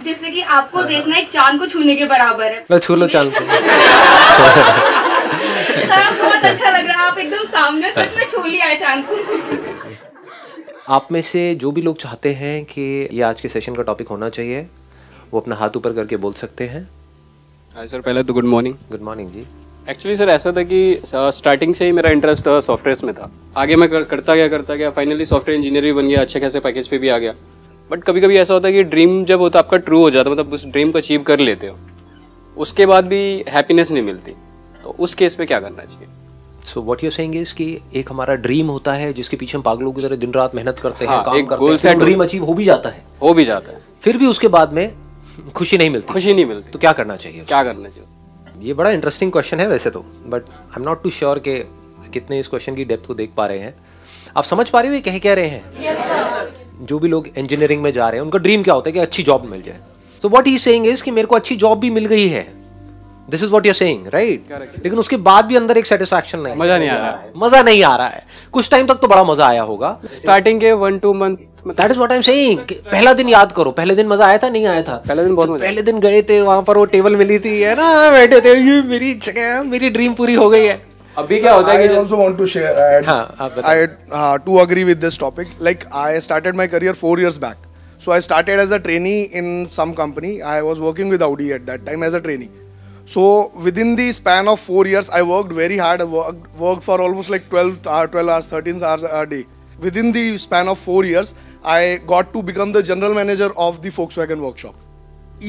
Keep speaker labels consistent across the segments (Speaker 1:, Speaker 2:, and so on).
Speaker 1: जैसे कि आपको देखना एक चांद को छूने के बराबर है।
Speaker 2: लो छू लो चांद को।
Speaker 1: बहुत अच्छा लग रहा है, आप एकदम सामने सच में छू लिया है चांद को।
Speaker 2: आप में से जो भी लोग चाहते हैं कि ये आज के सेशन का टॉपिक होना चाहिए, वो अपना हाथ ऊपर करके बोल सकते हैं।
Speaker 3: हाय सर, पहले तो गुड मॉर्निंग।
Speaker 2: गुड मॉर्निंग जी।
Speaker 3: एक्चुअली सर ऐसा था कि स्टार्टिंग से ही मेरा इंटरेस्ट सॉफ्टवेयर में था। आगे मैं करता गया, फाइनली सॉफ्टवेयर इंजीनियर भी बन गया, अच्छे खासे पैकेज पे भी आ गया। बट कभी कभी ऐसा होता है कि ड्रीम जब होता है आपका ट्रू हो जाता है, मतलब उस ड्रीम को अचीव कर लेते हो, उसके बाद भी हैप्पीनेस नहीं मिलती, तो उस केस पे क्या करना चाहिए?
Speaker 2: So what you are saying is कि एक हमारा ड्रीम होता है जिसके पीछे हम पागलों की तरह दिन रात मेहनत करते हैं, काम करते हैं, फिर ड्रीम अचीव हो भी जाता है, फिर भी उसके बाद में खुशी नहीं मिलती, तो क्या करना चाहिए? ये बड़ा इंटरेस्टिंग क्वेश्चन है वैसे तो, but I am not too sure कि कितने इस क्वेश्चन की डेप्थ को देख पा रहे हैं। आप समझ पा रहे हो कह क्या रहे हैं? yes, जो भी लोग इंजीनियरिंग में जा रहे हैं उनका ड्रीम क्या होता है कि अच्छी जॉब मिल जाए। So what he saying is कि मेरे को अच्छी जॉब भी मिल गई है, this is what you are saying, right? लेकिन उसके बाद भी अंदर एक सेटिस्फैक्शन नहीं, मजा नहीं आ रहा है। कुछ टाइम तक तो बड़ा मजा आया होगा,
Speaker 3: स्टार्टिंग के 1-2 month.
Speaker 2: That is what I am saying. पहला दिन याद करो, पहले दिन मजा आया था नहीं आया था?
Speaker 3: पहले दिन बहुत मजा।
Speaker 2: पहले दिन गए थे वहां पर, वो टेबल मिली थी, है ना, बैठे थे, ये मेरी जगह है, मेरी ड्रीम पूरी हो गई है।
Speaker 3: अभी क्या होता है कि
Speaker 4: I also want to share. I to agree with this topic. Like I started my career 4 years back. So I started as a trainee in some company. I was working with Audi at that time as a trainee. So within the span of 4 years, I worked very hard. I worked for almost like 12 hours, 13 hours a day. Within the span of 4 years, I got to become the general manager of the Volkswagen workshop.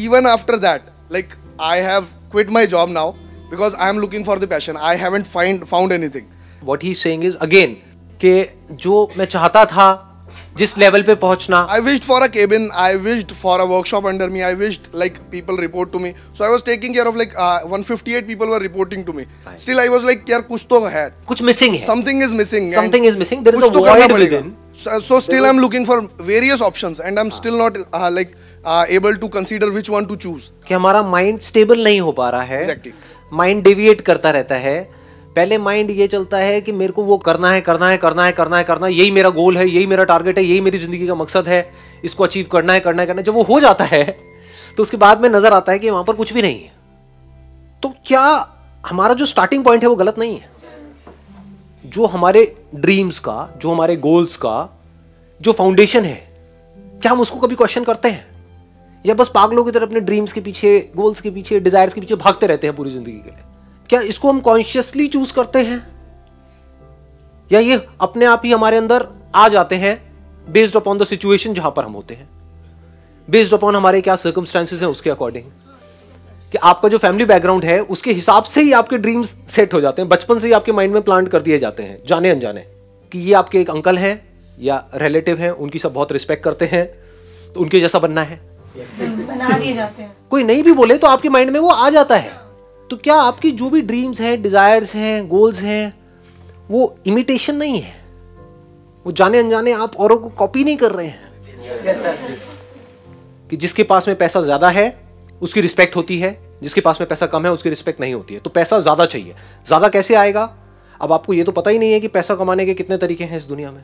Speaker 4: Even after that, like I have quit my job now because I am looking for the passion. I haven't found anything.
Speaker 2: What he's saying is again कि जो मैं चाहता था जिस level पे पहुंचना,
Speaker 4: I wished for a cabin, I wished for a workshop under me, I wished like people report to me. So I was taking care of like 158 people were reporting to me. Still I was like यार कुछ तो है,
Speaker 2: कुछ missing है,
Speaker 4: something is missing,
Speaker 2: there is a void within.
Speaker 4: So still I'm looking for various options and I'm still not able to consider which one to choose.
Speaker 2: कि हमारा mind stable नहीं हो पा रहा है,
Speaker 4: Exactly.
Speaker 2: माइंड डेविएट करता रहता है। पहले माइंड ये चलता है कि मेरे को वो करना है, यही मेरा गोल है, यही मेरा टारगेट है, यही मेरी जिंदगी का मकसद है, इसको अचीव करना है। जब वो हो जाता है तो उसके बाद में नजर आता है कि वहां पर कुछ भी नहीं है। तो क्या हमारा जो स्टार्टिंग पॉइंट है वो गलत नहीं है? जो हमारे ड्रीम्स का, जो हमारे गोल्स का जो फाउंडेशन है, क्या हम उसको कभी क्वेश्चन करते हैं, या बस पागलों की तरह अपने ड्रीम्स के पीछे, गोल्स के पीछे, डिजायर्स के पीछे भागते रहते हैं पूरी जिंदगी के लिए? क्या इसको हम कॉन्शियसली चूज करते हैं, या ये अपने आप ही हमारे अंदर आ जाते हैं बेस्ड अपॉन द सिचुएशन जहां पर हम होते हैं, बेस्ड अपॉन हमारे क्या सर्कमस्टेंसेस हैं उसके अकॉर्डिंग? कि आपका जो फैमिली बैकग्राउंड है उसके हिसाब से ही आपके ड्रीम्स सेट हो जाते हैं, बचपन से ही आपके माइंड में प्लांट कर दिए जाते हैं जाने अनजाने, कि ये आपके एक अंकल हैं या रिलेटिव हैं, उनकी सब बहुत रिस्पेक्ट करते हैं, तो उनके जैसा बनना है,
Speaker 1: बना दिए जाते हैं।
Speaker 2: कोई नहीं भी बोले तो आपके माइंड में वो आ जाता है। तो क्या आपकी जो भी ड्रीम्स हैं, डिजायर्स हैं, गोल्स हैं, वो इमिटेशन नहीं है, वो जाने अनजाने आप औरों को कॉपी नहीं कर रहे हैं? कि जिसके पास में पैसा ज्यादा है उसकी रिस्पेक्ट होती है, जिसके पास में पैसा कम है उसकी रिस्पेक्ट नहीं होती है। तो पैसा ज्यादा चाहिए, ज्यादा कैसे आएगा? अब आपको ये तो पता ही नहीं है कि पैसा कमाने के कितने तरीके हैं इस दुनिया में।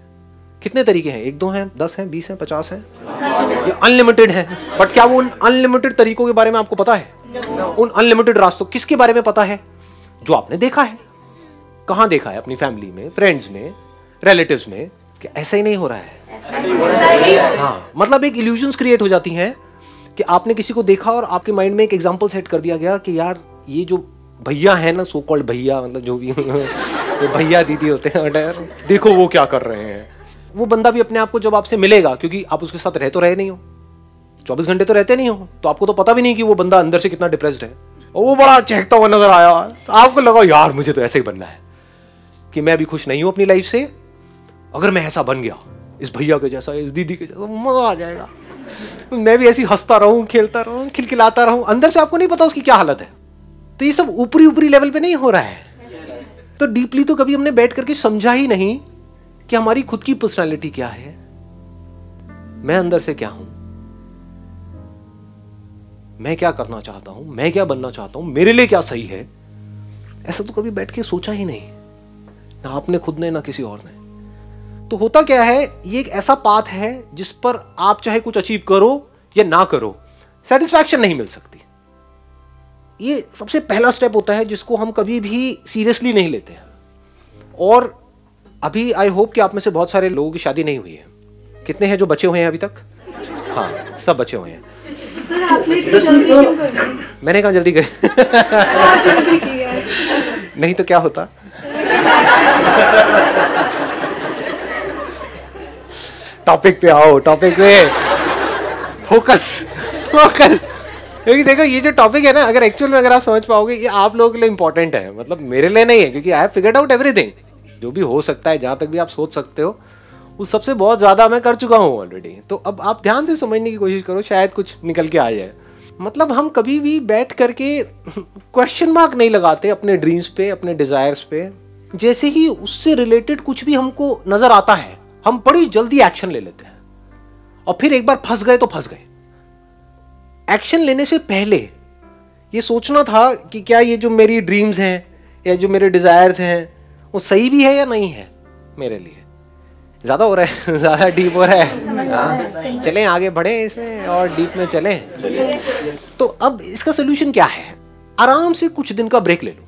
Speaker 2: कितने तरीके हैं? 1-2 हैं, 10 हैं, 20 हैं, 50 हैं, ये अनलिमिटेड है। बट क्या वो उन अनलिमिटेड तरीकों के बारे में आपको पता है? उन अनलिमिटेड रास्तों किसके बारे में पता है? जो आपने देखा है। कहां देखा है? अपनी फैमिली में, फ्रेंड्स में, रिलेटिव्स में। क्या ऐसा ही नहीं हो रहा है? हाँ, मतलब एक इल्यूजन्स क्रिएट हो जाती हैं कि आपने किसी को देखा और आपके माइंड में एक एग्जांपल सेट कर दिया गया कि यार ये जो भैया है ना, सो कॉल्ड भैया, मतलब जो भी भैया दीदी होते हैं, देखो वो क्या कर रहे हैं। वो बंदा भी अपने आप को जब आपसे मिलेगा, क्योंकि आप उसके साथ रह तो रहे नहीं हो, 24 घंटे तो रहते नहीं हो, तो आपको तो पता भी नहीं कि वो बंदा अंदर से कितना डिप्रेस्ड है। और वो बड़ा चहकता हुआ नजर आया, तो आपको लगा यार मुझे तो ऐसे ही बनना है, कि मैं अभी खुश नहीं हूं अपनी लाइफ से, अगर मैं ऐसा बन गया इस भैया के जैसा, इस दीदी के जैसा, मजा आ जाएगा, मैं भी ऐसी हंसता रहूं, खेलता रहूं, खिलखिलाता रहूं। अंदर से आपको नहीं पता उसकी क्या हालत है। तो ये सब ऊपरी ऊपरी लेवल पे नहीं हो रहा है। तो डीपली तो कभी हमने बैठ करके समझा ही नहीं कि हमारी खुद की पर्सनालिटी क्या है, मैं अंदर से क्या हूं, मैं क्या करना चाहता हूं, मैं क्या बनना चाहता हूं, मेरे लिए क्या सही है। ऐसा तो कभी बैठ के सोचा ही नहीं, ना आपने खुद ने, ना किसी और ने। तो होता क्या है, ये एक ऐसा पाथ है जिस पर आप चाहे कुछ अचीव करो या ना करो, सेटिस्फैक्शन नहीं मिल सकती। ये सबसे पहला स्टेप होता है जिसको हम कभी भी सीरियसली नहीं लेते हैं। और अभी आई होप कि आप में से बहुत सारे लोगों की शादी नहीं हुई है। कितने हैं जो बचे हुए हैं अभी तक? हाँ, सब बचे हुए हैं। मैंने कहा जल्दी कर नहीं तो क्या होता। टॉपिक पे आओ, टॉपिक पे फोकस फोकस। क्योंकि देखो ये जो टॉपिक है ना, अगर एक्चुअल में अगर आप समझ पाओगे, ये आप लोगों के लिए इंपॉर्टेंट है, मतलब मेरे लिए नहीं है, क्योंकि I have figured out everything. जो भी हो सकता है, जहां तक भी आप सोच सकते हो, उस सबसे बहुत ज्यादा मैं कर चुका हूं ऑलरेडी। तो अब आप ध्यान से समझने की कोशिश करो, शायद कुछ निकल के आ जाए। मतलब हम कभी भी बैठ करके क्वेश्चन मार्क नहीं लगाते अपने ड्रीम्स पे, अपने डिजायर्स पे। जैसे ही उससे रिलेटेड कुछ भी हमको नजर आता है, हम बड़ी जल्दी एक्शन ले लेते हैं, और फिर एक बार फंस गए तो फंस गए। एक्शन लेने से पहले ये सोचना था कि क्या ये जो मेरी ड्रीम्स हैं या जो मेरे डिजायर्स हैं वो सही भी है या नहीं है मेरे लिए। ज्यादा हो रहा है, ज्यादा डीप हो रहा है। चलें आगे बढ़े इसमें और डीप में चलें। तो अब इसका सोल्यूशन क्या है? आराम से कुछ दिन का ब्रेक ले लो,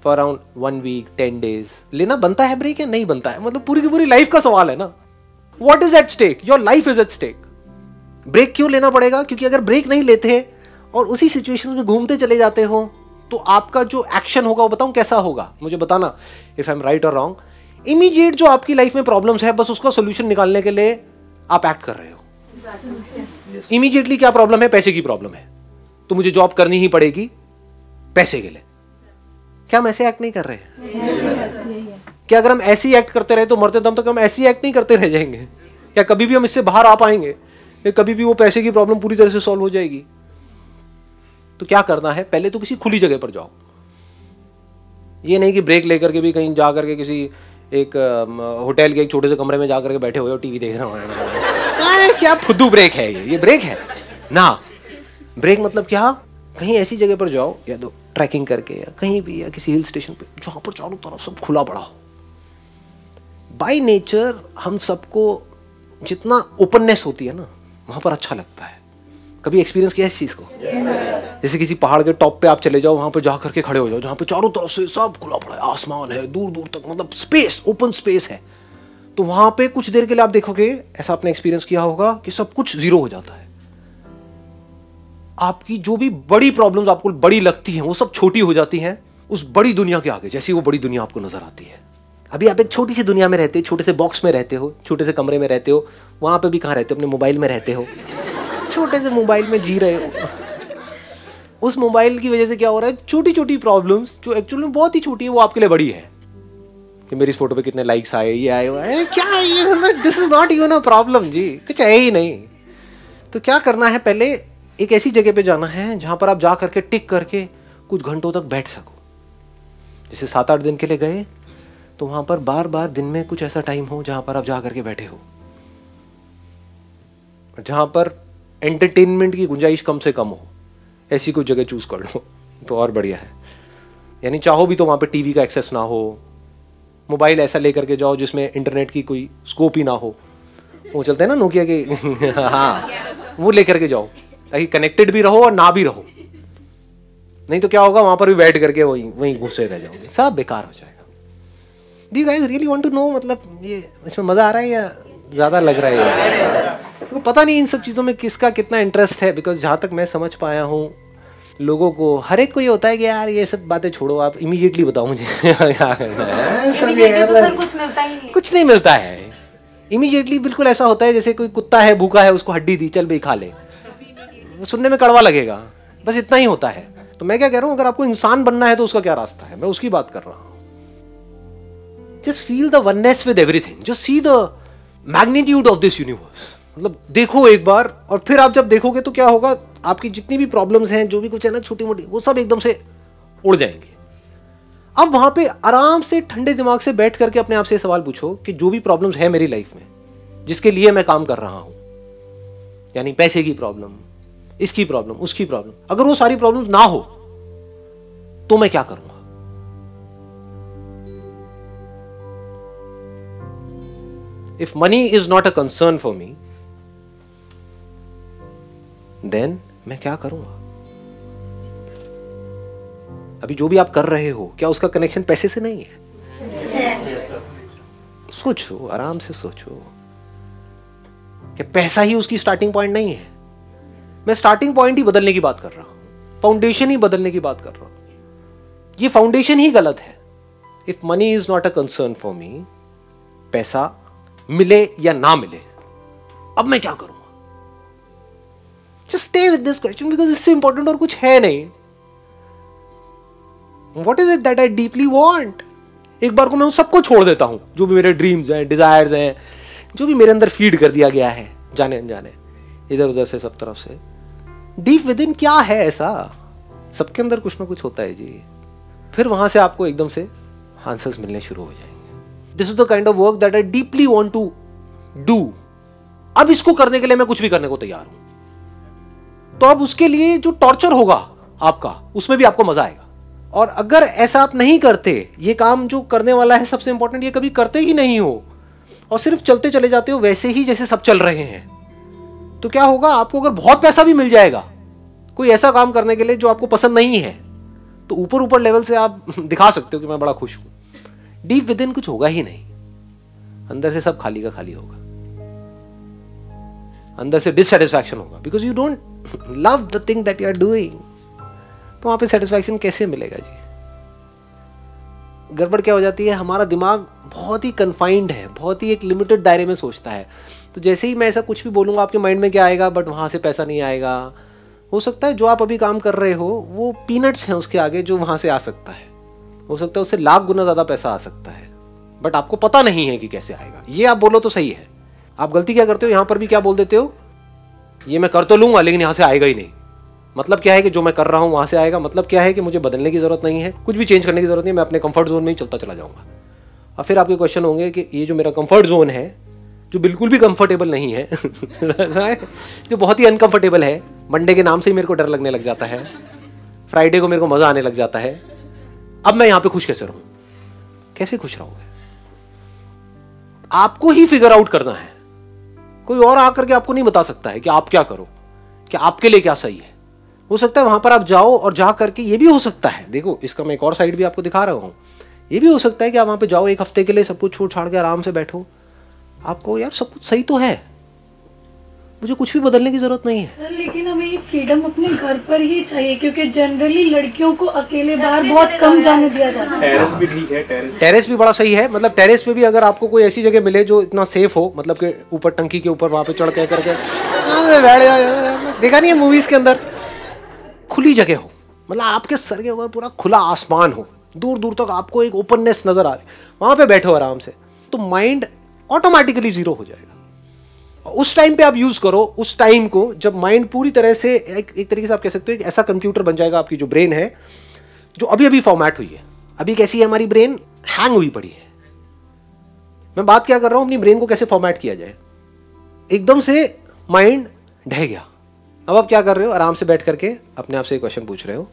Speaker 2: फॉर अराउंड 1 वीक 10 डेज। लेना बनता है ब्रेक या नहीं बनता है, मतलब पूरी की पूरी लाइफ का सवाल है ना। What is at stake? Your life is at stake. Break क्यों लेना पड़ेगा? क्योंकि अगर ब्रेक नहीं लेते और उसी सिचुएशन में घूमते चले जाते हो, तो आपका जो एक्शन होगा वो बताऊं कैसा होगा, मुझे बताना इफ आई एम राइट और रॉन्ग। इमीडिएट जो आपकी लाइफ में प्रॉब्लम्स है, बस उसका सोल्यूशन निकालने के लिए आप एक्ट कर रहे हो। इमीडिएटली क्या प्रॉब्लम है? पैसे की प्रॉब्लम है, तो मुझे जॉब करनी ही पड़ेगी पैसे के लिए। क्या हम ऐसे एक्ट नहीं कर रहे हैं? क्या अगर हम ऐसे ही एक्ट करते रहे तो मरते दम तक हम ऐसे ही एक्ट नहीं करते रह जाएंगे? क्या कभी भी हम इससे बाहर आ पाएंगे? या कभी भी वो पैसे की प्रॉब्लम पूरी तरह से सॉल्व हो जाएगी? तो क्या करना है? पहले तो किसी खुली जगह पर जाओ। ये नहीं कि ब्रेक लेकर के भी कहीं जा करके किसी एक होटल के एक छोटे से कमरे में जाकर के बैठे हुए हो, टीवी देख रहे हो। क्या फुद्दू ब्रेक है ये ब्रेक है ना। ब्रेक मतलब क्या? कहीं ऐसी जगह पर जाओ, या तो ट्रैकिंग करके या कहीं भी, या किसी हिल स्टेशन पे जहां पर चारों तरफ सब खुला पड़ा हो। बाय नेचर हम सबको जितना ओपननेस होती है ना, वहां पर अच्छा लगता है। कभी एक्सपीरियंस किया इस चीज को? जैसे किसी पहाड़ के टॉप पे आप चले जाओ, वहां पर जा करके खड़े हो जाओ, जहां पे चारों तरफ से सब खुला पड़ा है, आसमान है दूर दूर तक, मतलब स्पेस, ओपन स्पेस है। तो वहां पे कुछ देर के लिए आप देखोगे, ऐसा आपने एक्सपीरियंस किया होगा कि सब कुछ जीरो हो जाता है। आपकी जो भी बड़ी प्रॉब्लम्स आपको बड़ी लगती हैं, वो सब छोटी हो जाती हैं उस बड़ी दुनिया के आगे, जैसी वो बड़ी दुनिया आपको नजर आती है। अभी आप एक छोटी सी दुनिया में रहते हो, छोटे से बॉक्स में रहते हो, छोटे से कमरे में रहते हो। वहां पे भी कहां रहते हो? अपने मोबाइल में रहते हो, छोटे से मोबाइल में जी रहे हो। उस मोबाइल की वजह से क्या हो रहा है? छोटी छोटी प्रॉब्लम्स जो एक्चुअली में बहुत ही छोटी है, वो आपके लिए बड़ी है। कि मेरी इस फोटो पे कितने लाइक्स आए, ये आए, वो आए, क्या ये, this is not even a problem जी, कुछ है ही नहीं। तो क्या करना है? पहले एक ऐसी जगह पे जाना है जहां पर आप जा करके टिक करके कुछ घंटों तक बैठ सको। जैसे 7-8 दिन के लिए गए, तो वहां पर बार बार दिन में कुछ ऐसा टाइम हो जहां पर आप जा करके बैठे हो, जहां पर एंटरटेनमेंट की गुंजाइश कम से कम हो। ऐसी कोई जगह चूज कर लो तो और बढ़िया है। यानी चाहो भी तो वहां पे टीवी का एक्सेस ना हो, मोबाइल ऐसा लेकर के जाओ जिसमें इंटरनेट की कोई स्कोप ही ना हो। वो चलते हैं ना नोकिया के हाँ, वो लेकर के जाओ ताकि कनेक्टेड भी रहो और ना भी रहो। नहीं तो क्या होगा? वहां पर भी बैठ करके वहीं घुसे रह जाओगे, सब बेकार हो जाएगा। Do you guys really want to know? मतलब ये इसमें मजा आ रहा है या ज्यादा लग रहा है? तो पता नहीं इन सब चीजों में किसका कितना इंटरेस्ट है, बिकॉज जहां तक मैं समझ पाया हूँ, लोगों को हर एक को ये होता है कि यार ये सब बातें छोड़ो, आप इमीडिएटली बताओ मुझे क्या करना है। कुछ नहीं मिलता है इमीडिएटली। बिल्कुल ऐसा होता है जैसे कोई कुत्ता है, भूखा है, उसको हड्डी दी, चल भाई खा ले। सुनने में कड़वा लगेगा, बस इतना ही होता है। तो मैं क्या कह रहा हूँ, अगर आपको इंसान बनना है तो उसका क्या रास्ता है, मैं उसकी बात कर रहा हूँ। Just feel the oneness with everything. Just see the magnitude of this universe. मतलब देखो एक बार, और फिर आप जब देखोगे तो क्या होगा? आपकी जितनी भी प्रॉब्लम्स हैं, जो भी कुछ है ना छोटी मोटी, वो सब एकदम से उड़ जाएंगे। अब वहां पे आराम से ठंडे दिमाग से बैठ करके अपने आप से सवाल पूछो कि जो भी प्रॉब्लम्स है मेरी लाइफ में, जिसके लिए मैं काम कर रहा हूं, यानी पैसे की प्रॉब्लम, इसकी प्रॉब्लम, उसकी प्रॉब्लम, अगर वो सारी प्रॉब्लम्स ना हो तो मैं क्या करूंगा? If money is not a concern for me, then मैं क्या करूंगा? अभी जो भी आप कर रहे हो, क्या उसका कनेक्शन पैसे से नहीं है? सोचो, आराम से सोचो कि पैसा ही उसकी स्टार्टिंग पॉइंट नहीं है। मैं स्टार्टिंग पॉइंट ही बदलने की बात कर रहा हूं, फाउंडेशन ही बदलने की बात कर रहा हूं। ये फाउंडेशन ही गलत है। If money is not a concern for me, पैसा मिले या ना मिले, अब मैं क्या करूंगा? Just stay with this question because इससे इंपॉर्टेंट और कुछ है नहीं। What is it that I deeply want? एक बार को मैं उन सबको छोड़ देता हूं, जो भी मेरे ड्रीम्स हैं, डिजायर्स हैं, जो भी मेरे अंदर फीड कर दिया गया है जाने अनजाने, इधर उधर से, सब तरफ से। डीप विद इन क्या है ऐसा? सबके अंदर कुछ ना कुछ होता है जी। फिर वहां से आपको एकदम से आंसर्स मिलने शुरू हो जाएंगे। This is the kind of work that I deeply want to do. अब इसको करने के लिए मैं कुछ भी करने को तैयार हूं। तो अब उसके लिए जो टॉर्चर होगा आपका, उसमें भी आपको मजा आएगा। और अगर ऐसा आप नहीं करते, ये काम जो करने वाला है सबसे इंपॉर्टेंट, ये कभी करते ही नहीं हो और सिर्फ चलते चले जाते हो वैसे ही जैसे सब चल रहे हैं, तो क्या होगा? आपको अगर बहुत पैसा भी मिल जाएगा कोई ऐसा काम करने के लिए जो आपको पसंद नहीं है, तो ऊपर ऊपर लेवल से आप दिखा सकते हो कि मैं बड़ा खुश हूं। डीप विद इन कुछ होगा ही नहीं। अंदर से सब खाली का खाली होगा। अंदर से डिससैटिस्फैक्शन होगा because you don't love the thing that you are doing. तो वहां पे सेटिस्फैक्शन कैसे मिलेगा जी? गड़बड़ क्या हो जाती है, हमारा दिमाग बहुत ही कन्फाइंड है, बहुत ही एक लिमिटेड दायरे में सोचता है। तो जैसे ही मैं ऐसा कुछ भी बोलूंगा, आपके माइंड में क्या आएगा? बट वहां से पैसा नहीं आएगा। हो सकता है जो आप अभी काम कर रहे हो वो पीनट्स हैं उसके आगे जो वहां से आ सकता है। हो सकता है उससे लाख गुना ज्यादा पैसा आ सकता है, बट आपको पता नहीं है कि कैसे आएगा। ये आप बोलो तो सही है। आप गलती क्या करते हो, यहां पर भी क्या बोल देते हो? ये मैं कर तो लूंगा लेकिन यहां से आएगा ही नहीं। मतलब क्या है कि जो मैं कर रहा हूं वहां से आएगा। मतलब क्या है कि मुझे बदलने की जरूरत नहीं है, कुछ भी चेंज करने की जरूरत नहीं है, मैं अपने कंफर्ट जोन में ही चलता चला जाऊंगा। और फिर आपके क्वेश्चन होंगे कि ये जो मेरा कंफर्ट जोन है, जो बिल्कुल भी कंफर्टेबल नहीं है जो बहुत ही अनकंफर्टेबल है, मंडे के नाम से ही मेरे को डर लगने लग जाता है, फ्राइडे को मेरे को मजा आने लग जाता है, अब मैं यहां पे खुश कैसे रहूं? कैसे खुश रहोगे? आपको ही फिगर आउट करना है। कोई और आकर के आपको नहीं बता सकता है कि आप क्या करो, कि आपके लिए क्या सही है। हो सकता है वहां पर आप जाओ और जा करके, ये भी हो सकता है, देखो इसका मैं एक और साइड भी आपको दिखा रहा हूं, ये भी हो सकता है कि आप वहां पे जाओ, एक हफ्ते के लिए सब कुछ छोड़ छाड़ के आराम से बैठो, आपको यार सब कुछ सही तो है, मुझे कुछ भी बदलने की जरूरत नहीं है।
Speaker 5: सर लेकिन हमें ये फ्रीडम अपने घर पर ही चाहिए, क्योंकि जनरली लड़कियों को अकेले बाहर बहुत कम जाने दिया जाता है।
Speaker 3: टेरेस भी ठीक है,
Speaker 2: टेरेस भी बड़ा सही है। मतलब टेरेस पे भी अगर आपको कोई ऐसी जगह मिले जो इतना सेफ हो, मतलब कि ऊपर टंकी के ऊपर वहां पे चढ़ के करके देखा नहीं है मूवीज के अंदर, खुली जगह हो, मतलब आपके सर के ऊपर पूरा खुला आसमान हो, दूर दूर तक आपको एक ओपननेस नजर आ रही, वहां पे बैठो आराम से, तो माइंड ऑटोमेटिकली जीरो हो जाएगा। उस टाइम पे आप यूज करो उस टाइम को जब माइंड पूरी तरह से एक तरीके से आप कह सकते हो एक ऐसा कंप्यूटर बन जाएगा, आपकी जो ब्रेन है जो अभी अभी फॉर्मेट हुई है। अभी कैसी है हमारी ब्रेन? हैंग हुई पड़ी है। मैं बात क्या कर रहा हूं, अपनी ब्रेन को कैसे फॉर्मेट किया जाए। एकदम से माइंड ढह गया, अब आप क्या कर रहे हो? आराम से बैठ करके अपने आप से एक क्वेश्चन पूछ रहे हो,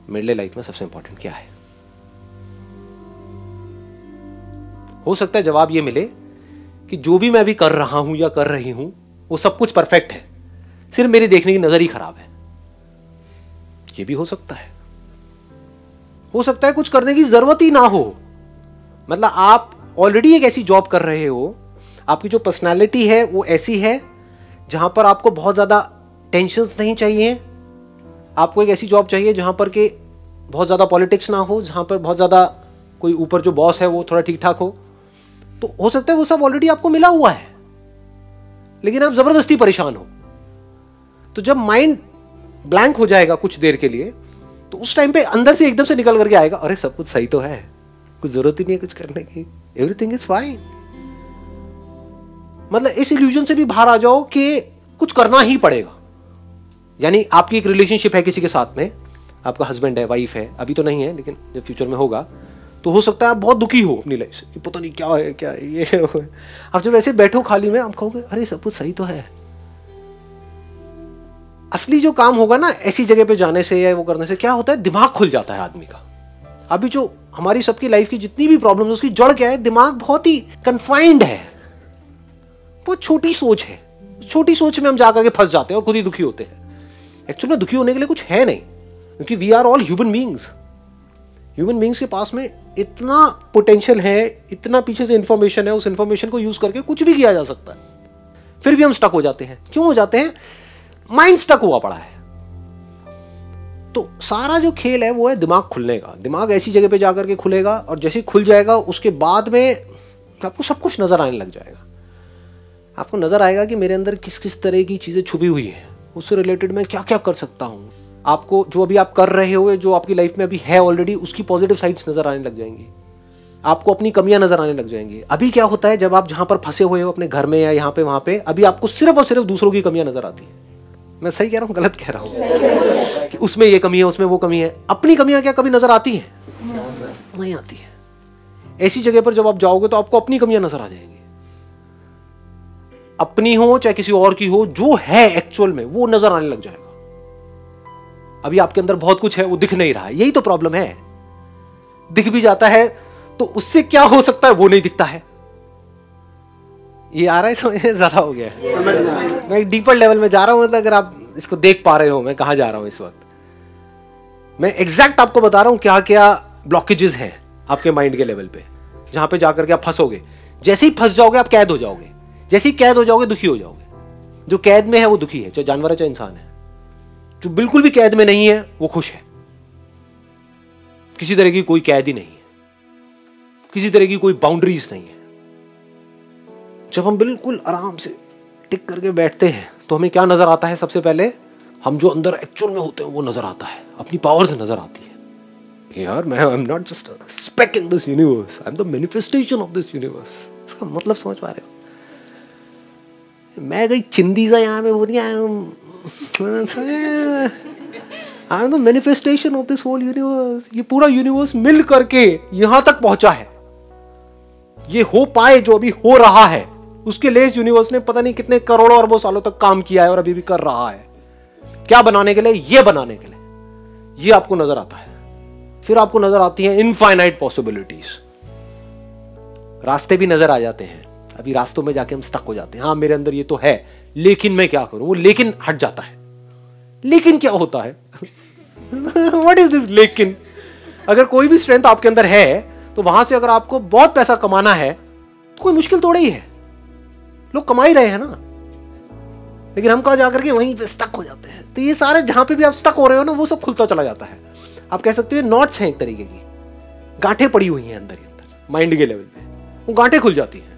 Speaker 2: मेरे लिए लाइफ में सबसे इंपॉर्टेंट क्या है? हो सकता है जवाब ये मिले कि जो भी मैं अभी कर रहा हूं या कर रही हूं वो सब कुछ परफेक्ट है, सिर्फ मेरी देखने की नजर ही खराब है। ये भी हो सकता है। हो सकता है कुछ करने की जरूरत ही ना हो, मतलब आप ऑलरेडी एक ऐसी जॉब कर रहे हो, आपकी जो पर्सनालिटी है वो ऐसी है जहां पर आपको बहुत ज्यादा टेंशन्स नहीं चाहिए। आपको एक ऐसी जॉब चाहिए जहां पर के बहुत ज्यादा पॉलिटिक्स ना हो, जहां पर बहुत ज्यादा कोई ऊपर जो बॉस है वो थोड़ा ठीक ठाक हो। तो हो सकता है वो सब ऑलरेडी आपको मिला हुआ है, लेकिन आप जबरदस्ती परेशान हो। तो जब माइंड ब्लैंक हो जाएगा कुछ देर के लिए, तो उस टाइम पे अंदर से एकदम से निकल करके आएगा, अरे सब कुछ सही तो है, कुछ जरूरत ही नहीं है कुछ करने की, एवरीथिंग इज फाइन। मतलब इस इल्यूजन से भी बाहर आ जाओ कि कुछ करना ही पड़ेगा। यानी आपकी एक रिलेशनशिप है किसी के साथ में, आपका हस्बैंड है, वाइफ है, अभी तो नहीं है लेकिन जब फ्यूचर में होगा तो हो सकता है आप बहुत दुखी हो अपनी लाइफ से, पता नहीं क्या है क्या है ये है। आप जब ऐसे बैठो खाली में, आप कहोगे अरे सब कुछ सही तो है। असली जो काम होगा ना ऐसी जगह पे जाने से या वो करने से, क्या होता है, दिमाग खुल जाता है आदमी का। अभी जो हमारी सबकी लाइफ की जितनी भी प्रॉब्लम है उसकी जड़ क्या है? दिमाग बहुत ही कन्फाइंड है, बहुत छोटी सोच है। छोटी सोच में हम जाकर के फंस जाते हैं और खुद ही दुखी होते हैं। एक्चुअली में दुखी होने के लिए कुछ है नहीं, क्योंकि we are all human beings. Human beings के पास में इतना पोटेंशियल है, इतना पीछे से इंफॉर्मेशन है, उस इंफॉर्मेशन को यूज करके कुछ भी किया जा सकता है। फिर भी हम स्टक हो जाते हैं। क्यों हो जाते हैं? माइंड स्टक हुआ पड़ा है। तो सारा जो खेल है वो है दिमाग खुलने का। दिमाग ऐसी जगह पे जाकर के खुलेगा, और जैसे ही खुल जाएगा उसके बाद में आपको सब कुछ नजर आने लग जाएगा। आपको नजर आएगा कि मेरे अंदर किस किस तरह की चीजें छुपी हुई है, उससे रिलेटेड मैं क्या क्या कर सकता हूँ। आपको जो अभी आप कर रहे हो, जो आपकी लाइफ में अभी है ऑलरेडी, उसकी पॉजिटिव साइड्स नजर आने लग जाएंगी। आपको अपनी कमियां नजर आने लग जाएंगी। अभी क्या होता है, जब आप जहां पर फंसे हुए हो अपने घर में या यहाँ पे वहां पे, अभी आपको सिर्फ और सिर्फ दूसरों की कमियां नजर आती है। मैं सही कह रहा हूँ, गलत कह रहा हूँ? कि उसमें ये कमी है, उसमें वो कमी है। अपनी कमियां क्या कभी नजर आती है? नहीं आती है। ऐसी जगह पर जब आप जाओगे तो आपको अपनी कमियां नजर आ जाएंगी। अपनी हो चाहे किसी और की हो, जो है एक्चुअल में वो नजर आने लग जाएगा। अभी आपके अंदर बहुत कुछ है, वो दिख नहीं रहा है। यही तो प्रॉब्लम है। दिख भी जाता है तो उससे क्या हो सकता है वो नहीं दिखता है। ये आ रहा है समझ? ज्यादा हो गया है। मैं एक डीपर लेवल में जा रहा हूं। मतलब अगर आप इसको देख पा रहे हो मैं कहां जा रहा हूं इस वक्त, मैं एग्जैक्ट आपको बता रहा हूं क्या क्या ब्लॉकेजेस हैं आपके माइंड के लेवल पे, जहां पे जाकर के आप फंसोगे। जैसे ही फंस जाओगे आप कैद हो जाओगे। जैसे ही कैद हो जाओगे दुखी हो जाओगे। जो कैद में है वो दुखी है, चाहे जानवर है चाहे इंसान है। जो बिल्कुल भी कैद में नहीं है वो खुश है। किसी तरह की कोई कैद ही नहीं है, किसी तरह की कोई बाउंड्रीज नहीं है। जब हम बिल्कुल आराम से टिक करके बैठते हैं तो हमें क्या नजर आता है? सबसे पहले हम जो अंदर एक्चुअल में होते हैं वो नजर आता है, अपनी पावर्स नजर आती है। यार मैं आई am not just a speck in this universe, I am the manifestation of this universe. इसका मतलब समझ पा रहे हो? मैं कोई चिंदी सा यहाँ पे वो नहीं आया हूँ। I am the manifestation of this whole universe. ये पूरा यूनिवर्स मिल करके यहां तक पहुंचा है। ये हो पाए जो अभी हो रहा है, उसके लिए इस यूनिवर्स ने पता नहीं कितने करोड़ों अरबों सालों तक काम किया है और अभी भी कर रहा है। क्या बनाने के लिए? ये बनाने के लिए। ये आपको नजर आता है। फिर आपको नजर आती है इनफाइनाइट पॉसिबिलिटीज। रास्ते भी नजर आ जाते हैं। अभी रास्तों में जाके हम स्टक हो जाते हैं। हाँ मेरे अंदर ये तो है, लेकिन मैं क्या करूं? वो लेकिन हट जाता है। लेकिन क्या होता है? व्हाट इज दिस लेकिन? अगर कोई भी स्ट्रेंथ आपके अंदर है तो वहां से अगर आपको बहुत पैसा कमाना है तो कोई मुश्किल थोड़ा ही है। लोग कमा ही रहे हैं ना। लेकिन हम कहाँ जाकर के वहीं पे स्टक हो जाते हैं। तो ये सारे जहां पे भी आप स्टक हो रहे हो ना, वो सब खुलता चला जाता है। आप कह सकते हो नॉट्स हैं एक तरीके की, गांठें पड़ी हुई हैं अंदर ही अंदर माइंड के लेवल पे। वो गांठें खुल जाती हैं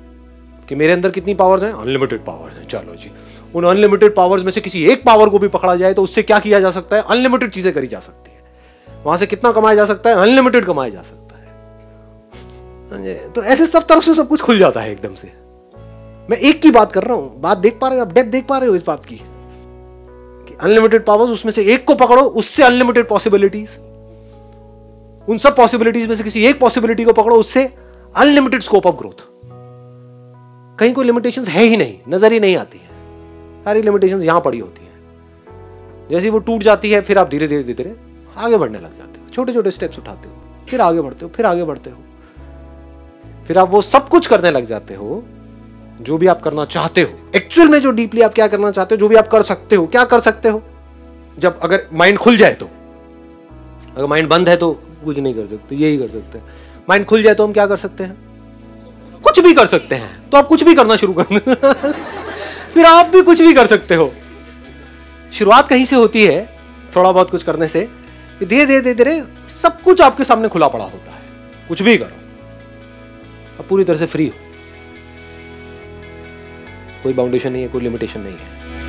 Speaker 2: कि मेरे अंदर कितनी पावर्स हैं? अनलिमिटेड पावर्स हैं। चलो जी, उन अनलिमिटेड पावर्स में से किसी एक पावर को भी पकड़ा जाए तो उससे क्या किया जा सकता है? अनलिमिटेड चीजें करी जा सकती है। वहां से कितना कमाया जा सकता है? अनलिमिटेड कमाया जा सकता है। तो ऐसे सब तरफ से सब कुछ खुल जाता है एकदम से। मैं एक की बात कर रहा हूं। बात देख पा रहे हो आप? डेप्थ देख पा रहे हो इस बात की? अनलिमिटेड पावर्स, उसमें से एक को पकड़ो, उससे अनलिमिटेड पॉसिबिलिटीज। उन सब पॉसिबिलिटीज में से किसी एक पॉसिबिलिटी को पकड़ो, उससे अनलिमिटेड स्कोप ऑफ ग्रोथ। कहीं कोई लिमिटेशंस है ही नहीं, नजर ही नहीं आती है। सारी लिमिटेशंस यहां पड़ी होती है। जैसे वो टूट जाती है फिर आप धीरे धीरे धीरे आगे बढ़ने लग जाते हो। छोटे छोटे स्टेप्स उठाते हो, फिर आगे बढ़ते हो, फिर आगे बढ़ते हो। फिर आप वो सब कुछ करने लग जाते हो जो भी आप करना चाहते हो। एक्चुअल में जो डीपली आप क्या करना चाहते हो, जो भी आप कर सकते हो। क्या कर सकते हो? जब अगर माइंड खुल जाए तो। अगर माइंड बंद है तो कुछ नहीं कर सकते, यही कर सकते हैं। माइंड खुल जाए तो हम क्या कर सकते हैं? कुछ भी कर सकते हैं। तो आप कुछ भी करना शुरू कर दें। फिर आप भी कुछ भी कर सकते हो। शुरुआत कहीं से होती है, थोड़ा बहुत कुछ करने से। धीरे धीरे धीरे सब कुछ आपके सामने खुला पड़ा होता है। कुछ भी करो, आप पूरी तरह से फ्री हो। कोई बाउंडेशन नहीं है, कोई लिमिटेशन नहीं है।